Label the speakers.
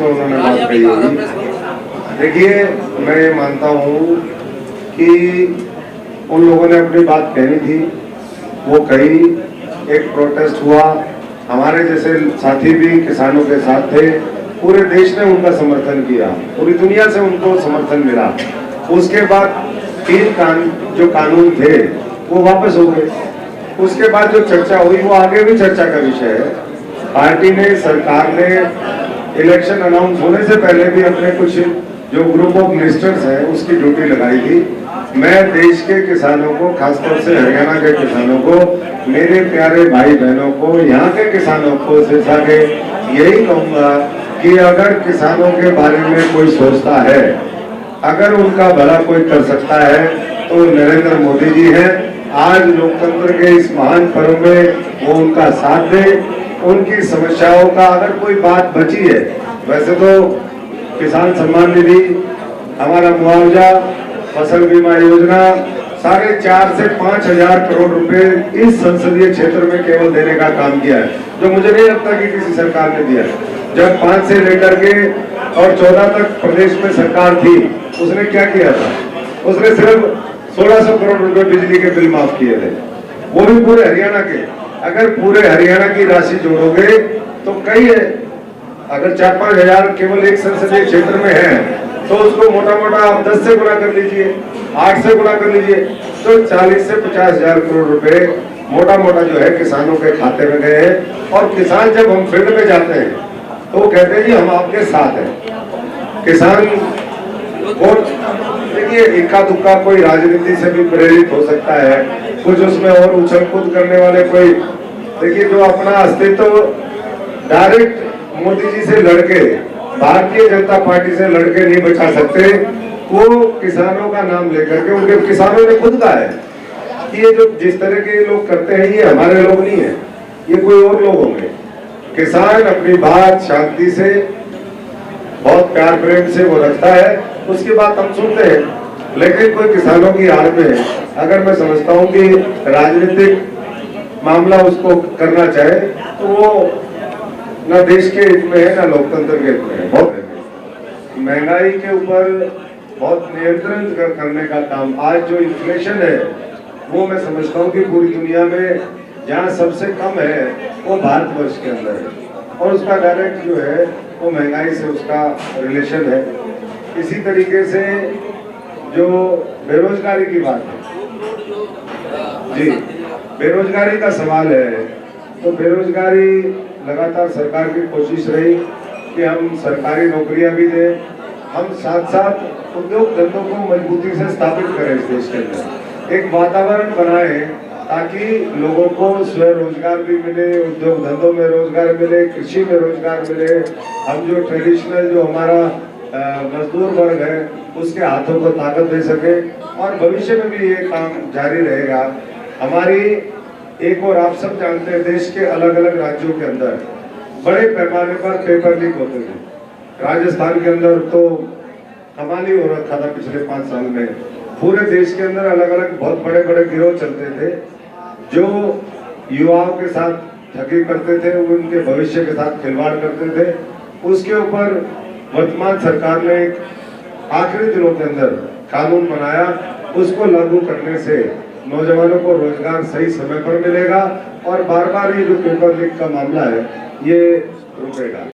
Speaker 1: उसमें उन्होंने बात कही होगी। देखिए, मैं ये मानता हूँ कि उन लोगों ने अपनी बात कहनी थी, वो कही, एक प्रोटेस्ट हुआ, हमारे जैसे साथी भी किसानों के साथ थे, पूरे देश ने उनका समर्थन किया, पूरी दुनिया से उनको समर्थन मिला। उसके बाद 3 जो कानून थे वो वापस हो गए। उसके बाद जो चर्चा हुई वो आगे भी चर्चा का विषय है। पार्टी ने, सरकार ने इलेक्शन अनाउंस होने से पहले भी अपने कुछ जो ग्रुप ऑफ मिनिस्टर्स हैं उसकी ड्यूटी लगाई थी। मैं देश के किसानों को, खासतौर से हरियाणा के किसानों को, मेरे प्यारे भाई बहनों को, यहाँ के किसानों को सिर्फ के यही कहूँगा कि अगर किसानों के बारे में कोई सोचता है, अगर उनका भला कोई कर सकता है तो नरेंद्र मोदी जी हैं। आज लोकतंत्र के इस महान पर्व में वो उनका साथ दे, उनकी समस्याओं का अगर कोई बात बची है, वैसे तो किसान सम्मान निधि, हमारा मुआवजा, फसल बीमा योजना, 4.5 से 5 हजार करोड़ रुपए इस संसदीय क्षेत्र में केवल देने का काम किया है, जो मुझे नहीं लगता कि किसी सरकार ने दिया है। जब 5 से लेकर के और 14 तक प्रदेश में सरकार थी, उसने क्या किया था? उसने सिर्फ 1600 करोड़ रुपए बिजली के बिल माफ किए थे, वो भी पूरे हरियाणा के। अगर पूरे हरियाणा की राशि जोड़ोगे तो कई है। अगर 4-5 हजार केवल एक संसदीय क्षेत्र में है तो उसको मोटा मोटा आप 10 से गुणा कर लीजिए, 8 से गुणा कर लीजिए, तो 40 से 50 हजार करोड़ रुपए मोटा मोटा जो है किसानों के खाते में गए हैं। और किसान जब हम फील्ड में जाते हैं तो वो कहते हैं जी हम आपके साथ हैं। किसान वोट, देखिए, इक्का दुक्का कोई राजनीति से भी प्रेरित हो सकता है, कुछ उसमें और उछल कूद करने वाले कोई, देखिए, जो अपना अस्तित्व डायरेक्ट मोदी जी से लड़के, भारतीय जनता पार्टी से लड़के नहीं बचा सकते, वो किसानों का नाम लेकर के, उनके किसानों ने खुद कहा है कि ये जो जिस तरह के लोग करते हैं ये हमारे लोग नहीं है, ये कोई और लोग होंगे। किसान अपनी बात शांति से, बहुत प्यार प्रेम से वो रखता है, उसकी बात हम सुनते हैं। लेकिन कोई किसानों की आड़ में अगर मैं समझता हूँ कि राजनीतिक मामला उसको करना चाहे तो वो न देश के हित में है, न लोकतंत्र के हित में है। बहुत महंगाई के ऊपर बहुत नियंत्रण करने का काम, आज जो इन्फ्लेशन है वो मैं समझता हूँ कि पूरी दुनिया में जहाँ सबसे कम है वो भारतवर्ष के अंदर है, और उसका डायरेक्ट जो है वो महंगाई से उसका रिलेशन है। इसी तरीके से जो बेरोजगारी की बात है जी, बेरोजगारी का सवाल है, तो बेरोजगारी लगातार सरकार की कोशिश रही कि हम सरकारी नौकरियां भी दें, हम साथ साथ उद्योग धंधों को मजबूती से स्थापित करें इस देश के अंदर, एक वातावरण बनाएं ताकि लोगों को स्वरोजगार भी मिले, उद्योग धंधों में रोजगार मिले, कृषि में रोजगार मिले। हम जो ट्रेडिशनल जो हमारा मजदूर वर्ग है उसके हाथों को ताकत दे सके, और भविष्य में भी ये काम जारी रहेगा। हमारी एक और, आप सब जानते हैं, देश के अलग अलग राज्यों के अंदर बड़े पैमाने पर पेपर लीक होते थे। राजस्थान के अंदर तो कमाल ही हो रखा था पिछले 5 साल में। पूरे देश के अंदर अलग अलग बहुत बड़े बड़े गिरोह चलते थे जो युवाओं के साथ ठगी करते थे, उनके भविष्य के साथ खिलवाड़ करते थे। उसके ऊपर वर्तमान सरकार ने आखिरी दिनों के अंदर कानून बनाया, उसको लागू करने से नौजवानों को रोजगार सही समय पर मिलेगा और बार बार ये जो पेपर लीक का मामला है ये रुकेगा।